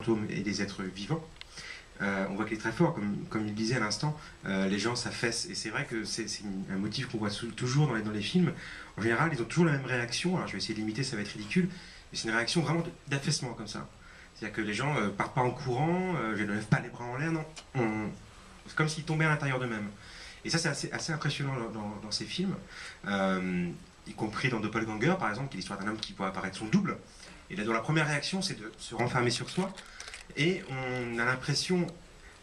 fantômes et des êtres vivants. On voit qu'il est très fort, comme il disait à l'instant, les gens s'affaissent, et c'est vrai que c'est un motif qu'on voit toujours dans les films. En général, ils ont toujours la même réaction, alors je vais essayer de l'imiter, ça va être ridicule, mais c'est une réaction vraiment d'affaissement comme ça. C'est-à-dire que les gens partent pas en courant, je ne lève pas les bras en l'air, non. C'est comme s'ils tombaient à l'intérieur d'eux-mêmes. Et ça, c'est assez impressionnant dans ces films, y compris dans Doppelganger, par exemple, qui est l'histoire d'un homme qui pourrait apparaître son double. Et là, dans la première réaction, c'est de se renfermer sur soi. Et on a l'impression,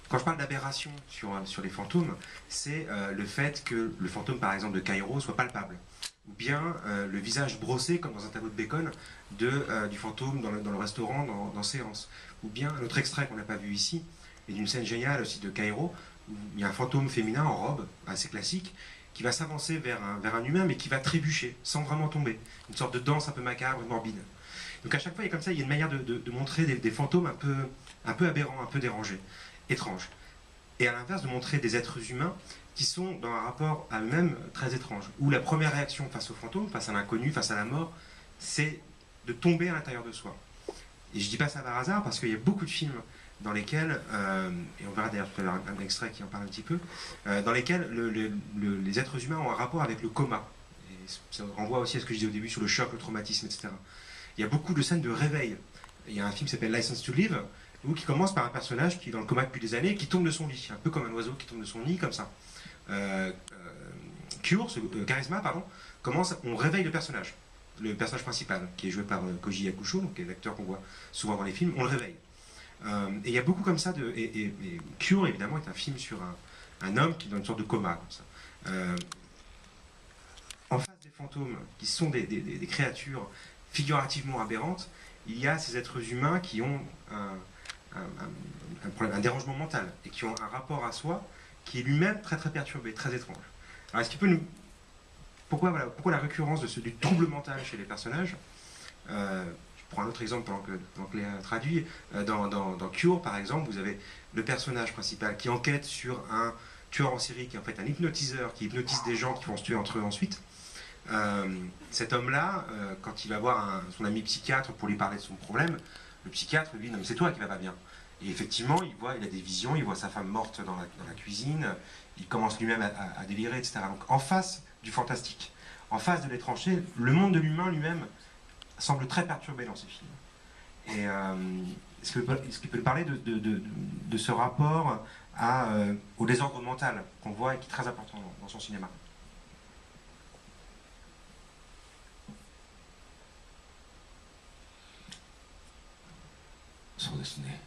quand je parle d'aberration sur les fantômes, c'est le fait que le fantôme, par exemple, de Cairo soit palpable. Ou bien le visage brossé, comme dans un tableau de Bacon, du fantôme dans le restaurant, dans Séance. Ou bien un autre extrait qu'on n'a pas vu ici, et d'une scène géniale aussi de Cairo, où il y a un fantôme féminin en robe, assez classique, qui va s'avancer vers un humain, mais qui va trébucher, sans vraiment tomber. Une sorte de danse un peu macabre, morbide. Donc à chaque fois, il y a comme ça, il y a une manière de montrer des fantômes un peu aberrants, un peu dérangés, étranges. Et à l'inverse, de montrer des êtres humains qui sont dans un rapport à eux-mêmes très étrange. Où la première réaction face au fantôme, face à l'inconnu, face à la mort, c'est de tomber à l'intérieur de soi. Et je dis pas ça par hasard, parce qu'il y a beaucoup de films dans lesquels, et on verra d'ailleurs tout à l'heure un extrait qui en parle un petit peu, dans lesquels les êtres humains ont un rapport avec le coma. Et ça renvoie aussi à ce que je disais au début sur le choc, le traumatisme, etc. Il y a beaucoup de scènes de réveil. Il y a un film qui s'appelle License to Live, qui commence par un personnage qui est dans le coma depuis des années, qui tombe de son lit, un peu comme un oiseau qui tombe de son nid, comme ça. Charisma, pardon, commence, on réveille le personnage principal, qui est joué par Koji Yakusho, donc qui est l'acteur qu'on voit souvent dans les films, on le réveille. Et il y a beaucoup comme ça, et Cure, évidemment, est un film sur un homme qui est dans une sorte de coma, comme ça. En face des fantômes, qui sont des créatures figurativement aberrantes, il y a ces êtres humains qui ont un dérangement mental et qui ont un rapport à soi qui est lui-même très très perturbé, très étrange. Alors est-ce qu'il peut nous... Pourquoi la récurrence du trouble mental chez les personnages Je prends un autre exemple pendant que Léa traduit. Dans Cure, par exemple, vous avez le personnage principal qui enquête sur un tueur en série qui est en fait un hypnotiseur qui hypnotise des gens qui vont se tuer entre eux ensuite. Cet homme-là, quand il va voir son ami psychiatre pour lui parler de son problème, le psychiatre lui dit « Non mais c'est toi qui va pas bien ». Et effectivement, il a des visions, il voit sa femme morte dans la cuisine, il commence lui-même à délirer, etc. Donc en face du fantastique, en face de l'étranger, le monde de l'humain lui-même semble très perturbé dans ces films. Et est-ce qu'il peut parler de ce rapport au désordre mental qu'on voit et qui est très important dans son cinéma?そうですね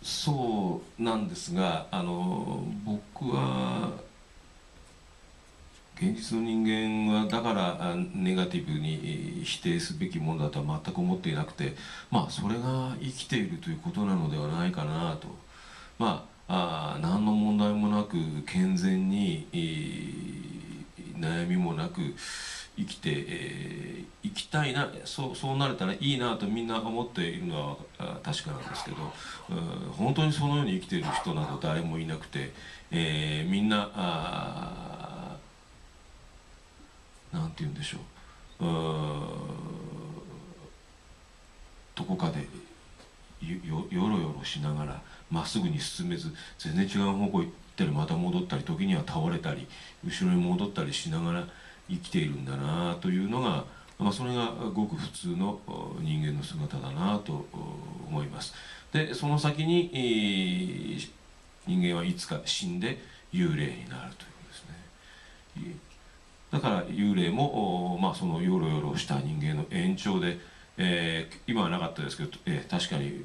そうなんですが、僕は現実の人間はだからネガティブに否定すべきものだとは全く思っていなくて、まあそれが生きているということなのではないかなと。まあ何の問題もなく健全に、悩みもなく生きていきたいな、そうなれたらいいなとみんな思っているのは確かなんですけど、本当にそのように生きている人など誰もいなくて、みんななんて言うんでしょう、どこかでよろよろしながらまっすぐに進めず全然違う方向行ったりまた戻ったり、時には倒れたり後ろに戻ったりしながら生きているんだなというのが、それがごく普通の人間の姿だなと思います。でその先に、人間はいつか死んで幽霊になるということですね。だから幽霊も、そのヨロヨロした人間の延長で、今はなかったですけど、確かに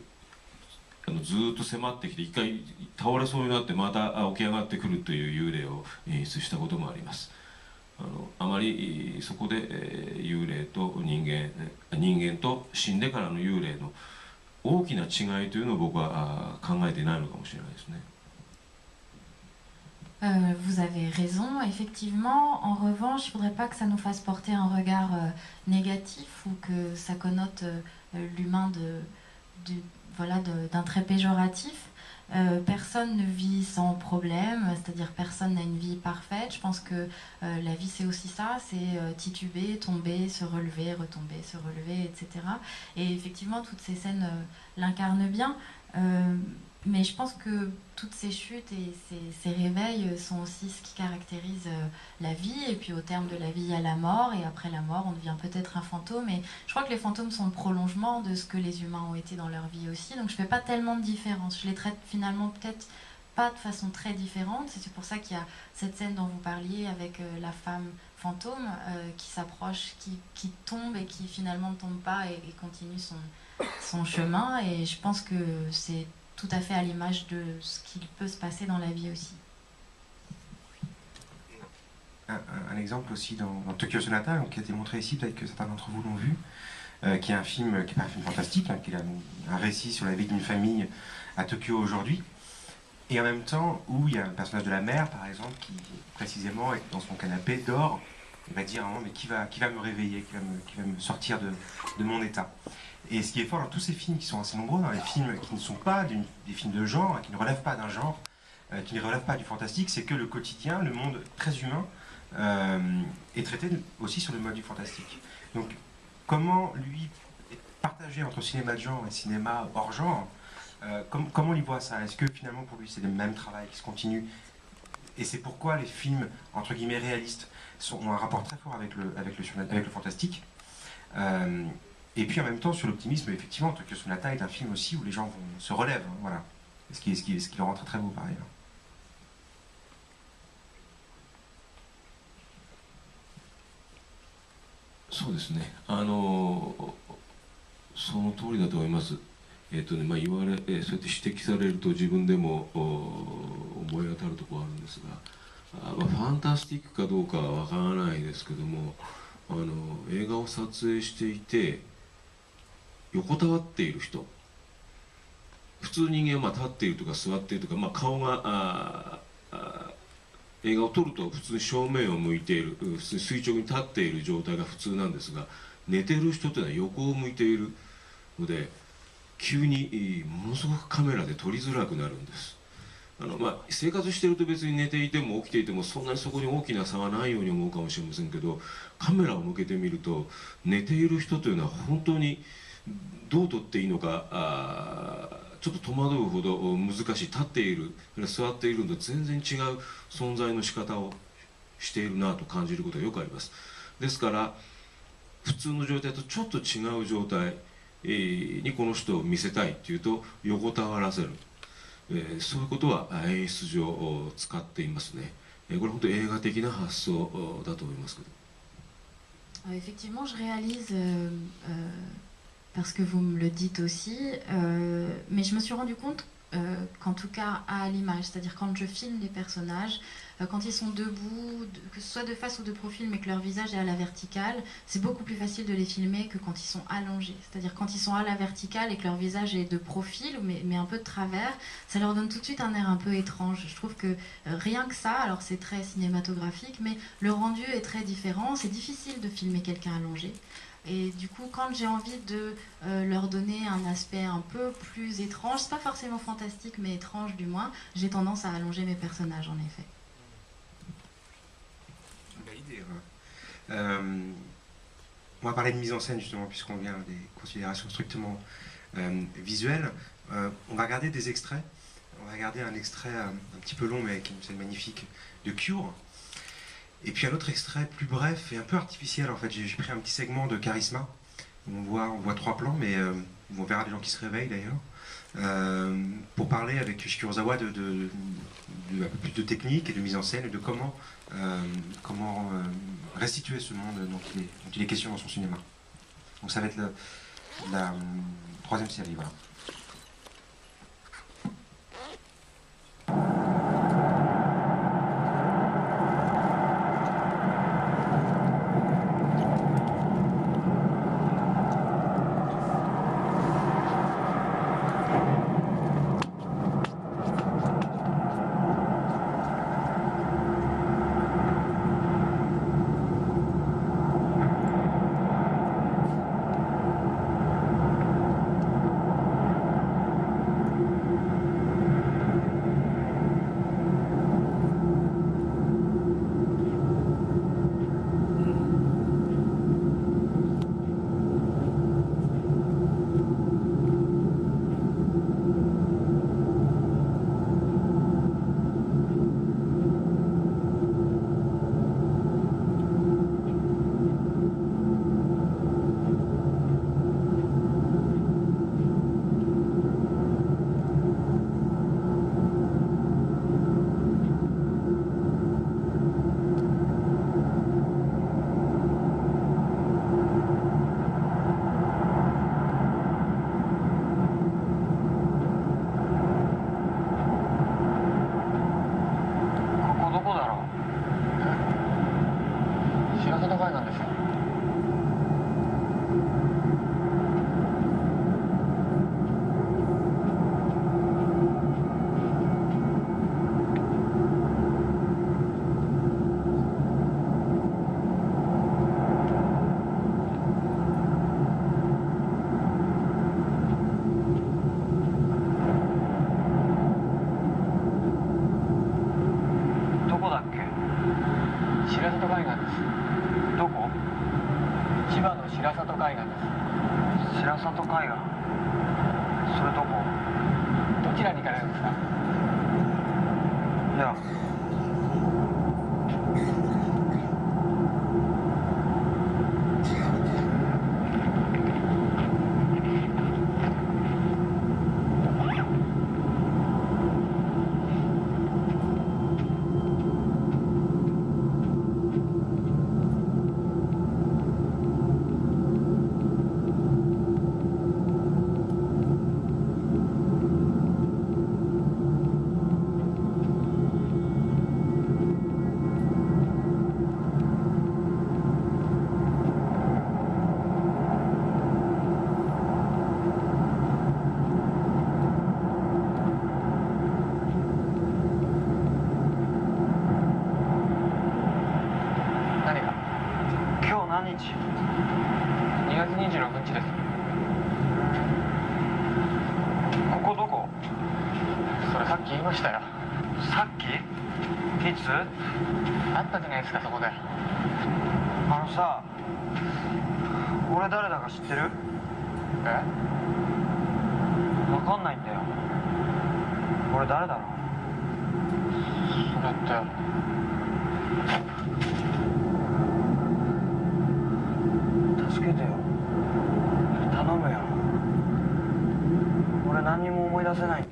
ずっと迫ってきて一回倒れそうになってまた起き上がってくるという幽霊を演出したこともあります。あまりそこで幽霊と人間と死んでからの幽霊の大きな違いというのを僕は考えていないのかもしれないですね。Vous avez raison, effectivement. En revanche, il ne faudrait pas que ça nous fasse porter un regard négatif ou que ça connote l'humain d'un trait péjoratif. Personne ne vit sans problème, c'est-à-dire personne n'a une vie parfaite. Je pense que la vie c'est aussi ça, c'est tituber, tomber, se relever, retomber, se relever, etc. Et effectivement, toutes ces scènes l'incarnent bien. Mais je pense que toutes ces chutes et ces réveils sont aussi ce qui caractérise la vie. Et puis au terme de la vie, il y a la mort. Et après la mort, on devient peut-être un fantôme. Et je crois que les fantômes sont le prolongement de ce que les humains ont été dans leur vie aussi. Donc je ne fais pas tellement de différence. Je les traite finalement peut-être pas de façon très différente. C'est pour ça qu'il y a cette scène dont vous parliez avec la femme fantôme qui s'approche, qui tombe et qui finalement ne tombe pas et continue son chemin. Et je pense que c'est tout à fait à l'image de ce qu'il peut se passer dans la vie aussi. Un exemple aussi dans Tokyo Sonata, qui a été montré ici, peut-être que certains d'entre vous l'ont vu, qui est un film qui n'est pas un film fantastique, qui est un récit sur la vie d'une famille à Tokyo aujourd'hui, et en même temps où il y a un personnage de la mère, par exemple, qui précisément est dans son canapé, dort, et va dire mais qui va me réveiller, qui va me sortir de mon état. Et ce qui est fort dans tous ces films qui sont assez nombreux, dans les films qui ne sont pas des films de genre, qui ne relèvent pas d'un genre, qui ne relèvent pas du fantastique, c'est que le quotidien, le monde très humain, est traité aussi sur le mode du fantastique. Donc comment lui partager entre cinéma de genre et cinéma hors genre, comment il voit ça? Est-ce que finalement pour lui c'est le même travail qui se continue? Et c'est pourquoi les films entre guillemets réalistes ont un rapport très fort avec le fantastique. Et puis en même temps sur l'optimisme, effectivement, Tokyo Sonata est un film aussi où les gens se relèvent, voilà. Ce qui le rend très très beau par ailleurs.そうですね。その通りだと思います。言われ、そうやって指摘されると自分でも思い当たるところあるんですが、ファンタスティックかどうかはわからないですけども、映画を撮影していて横たわっている人、普通人間は立っているとか座っているとか、顔が映画を撮ると普通に正面を向いている、普通に垂直に立っている状態が普通なんですが、寝てる人というのは横を向いているので急にものすごくカメラで撮りづらくなるんです。生活していると別に寝ていても起きていてもそんなにそこに大きな差はないように思うかもしれませんけど、カメラを向けてみると寝ている人というのは本当にどう撮っていいのかちょっと戸惑うほど難しい。立っている座っているのと全然違う存在の仕方をしているなと感じることがよくあります。ですから普通の状態とちょっと違う状態にこの人を見せたいっていうと横たわらせる、そういうことは演出上使っていますね。これ本当に映画的な発想だと思いますけど。Effectivement, je réalise, parce que vous me le dites aussi, mais je me suis rendu compte qu'en tout cas à l'image, c'est-à-dire quand je filme les personnages, quand ils sont debout, que ce soit de face ou de profil, mais que leur visage est à la verticale, c'est beaucoup plus facile de les filmer que quand ils sont allongés. C'est-à-dire quand ils sont à la verticale et que leur visage est de profil, mais un peu de travers, ça leur donne tout de suite un air un peu étrange. Je trouve que rien que ça, alors c'est très cinématographique, mais le rendu est très différent. C'est difficile de filmer quelqu'un allongé. Et du coup, quand j'ai envie de leur donner un aspect un peu plus étrange, c'est pas forcément fantastique, mais étrange du moins, j'ai tendance à allonger mes personnages en effet. Belle idée. On va parler de mise en scène justement, puisqu'on vient des considérations strictement visuelles. On va regarder des extraits. On va regarder un extrait un petit peu long, mais avec une scène magnifique de Cure. Et puis un autre extrait plus bref et un peu artificiel en fait. J'ai pris un petit segment de Charisma. On voit 3 plans, mais on verra des gens qui se réveillent d'ailleurs. Pour parler avec Shikurosawa de un peu plus de technique et de mise en scène et de comment restituer ce monde dont il est question dans son cinéma. Donc ça va être la 3e série, voilà. 千葉の白里海岸です。白里海岸、それどこ？どちらに行かれるんですか？いや、何日？ 2月26日です。ここどこ？それさっき言いましたよ。さっき？いつ？あったじゃないですか、そこで。あのさ、俺誰だか知ってる？え？わかんないんだよ。俺誰だろう？それって。助けてよ、頼むよ。俺何にも思い出せない。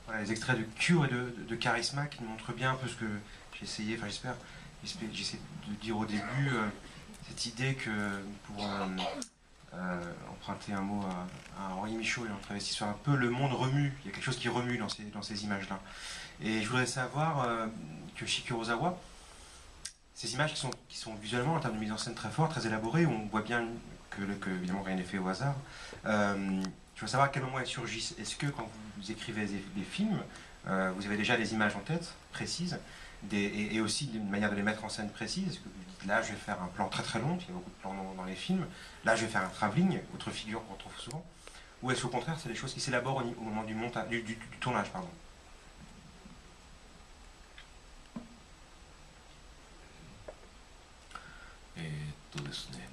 Voilà, les extraits de Cure et de Charisma qui nous montrent bien un peu ce que j'ai essayé, enfin j'essaie de dire au début, cette idée que, pour emprunter un mot à Henri Michaud et notre investisseur, un peu le monde remue, il y a quelque chose qui remue dans ces images-là. Et je voudrais savoir que Yoshi Kurosawa, ces images qui sont visuellement, en termes de mise en scène très fortes, très élaborées, où on voit bien que évidemment rien n'est fait au hasard, je veux savoir à quel moment elles surgissent. Est-ce que quand vous écrivez des films, vous avez déjà des images en tête précises et aussi une manière de les mettre en scène précise? Est-ce que vous dites là je vais faire un plan très très long, il y a beaucoup de plans dans les films, là je vais faire un travelling, autre figure qu'on retrouve souvent? Ou est-ce qu'au contraire c'est des choses qui s'élaborent au moment du tournage, pardon? ですね、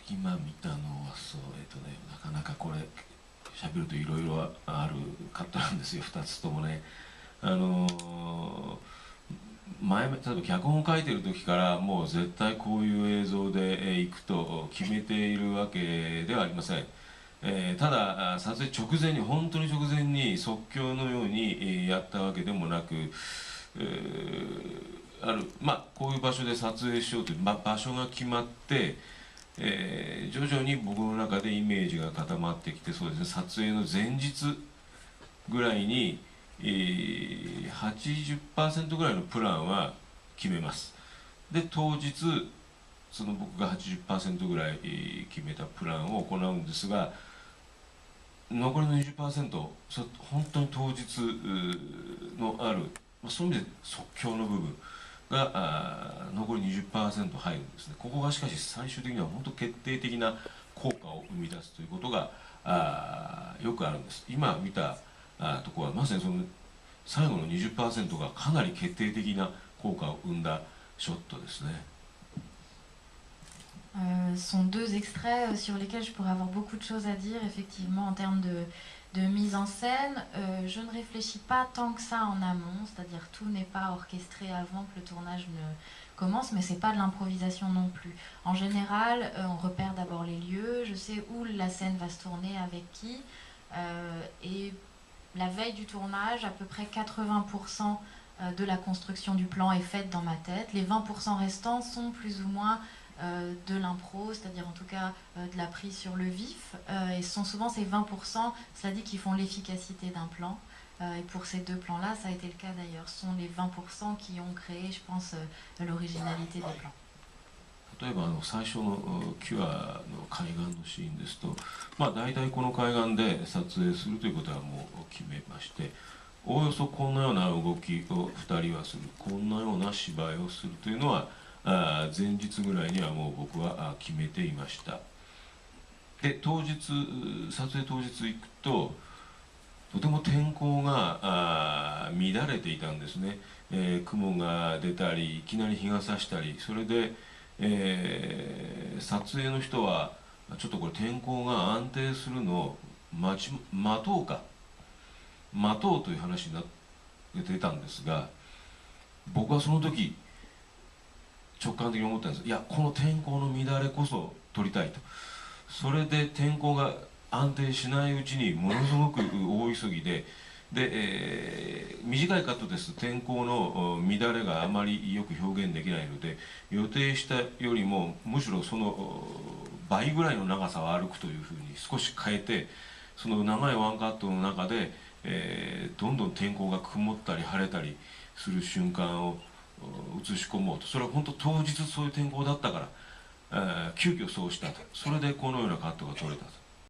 今見たのはそうなかなかこれ喋るといろいろあるカットなんですよ、2つともね。例えば脚本を書いてる時からもう絶対こういう映像でいくと決めているわけではありません。ただ撮影直前に本当に直前に即興のようにやったわけでもなく、こういう場所で撮影しようという、場所が決まって、徐々に僕の中でイメージが固まってきて、そうですね、撮影の前日ぐらいに、80% ぐらいのプランは決めます。で当日その僕が 80% ぐらい決めたプランを行うんですが、残りの 20% 本当に当日のある、そういう意味で即興の部分が残り 20% 入るんですね。ここがしかし最終的には本当決定的な効果を生み出すということがよくあるんです。今見たところはまさにその最後の 20% がかなり決定的な効果を生んだショットですね。Sont deux extraits sur lesquels je pourrais avoir beaucoup de choses à dire, effectivement, en termes de mise en scène. Je ne réfléchis pas tant que ça en amont, c'est-à-dire tout n'est pas orchestré avant que le tournage ne commence, mais c'est pas de l'improvisation non plus. En général, on repère d'abord les lieux, je sais où la scène va se tourner, avec qui, et la veille du tournage, à peu près 80% de la construction du plan est faite dans ma tête. Les 20% restants sont plus ou moins de l'impro, c'est-à-dire en tout cas de la prise sur le vif, et ce sont souvent ces 20%, cela dit, qui font l'efficacité d'un plan. Et pour ces deux plans-là, ça a été le cas d'ailleurs. Ce sont les 20% qui ont créé, je pense, l'originalité des plans. 例えば最初のキュアの海岸のシーンですと、大体この海岸で撮影するということはもう決めまして、おおよそこんなような動きを2人はする、こんなような芝居をするというのは前日ぐらいにはもう僕は決めていました。で撮影当日行くととても天候が乱れていたんですね。雲が出たりいきなり日が差したり、それで、撮影の人はちょっとこれ天候が安定するのを待とうという話になってたんですが、僕はその時直感的に思ったんです。いや、この天候の乱れこそ撮りたいと。それで天候が安定しないうちにものすごく大急ぎで、短いカットですと天候の乱れがあまりよく表現できないので、予定したよりもむしろその倍ぐらいの長さを歩くというふうに少し変えて、その長いワンカットの中で、どんどん天候が曇ったり晴れたりする瞬間を映し込もうと。それは本当当日そういう天候だったから、急遽そうしたと。それでこのようなカットが撮れたと。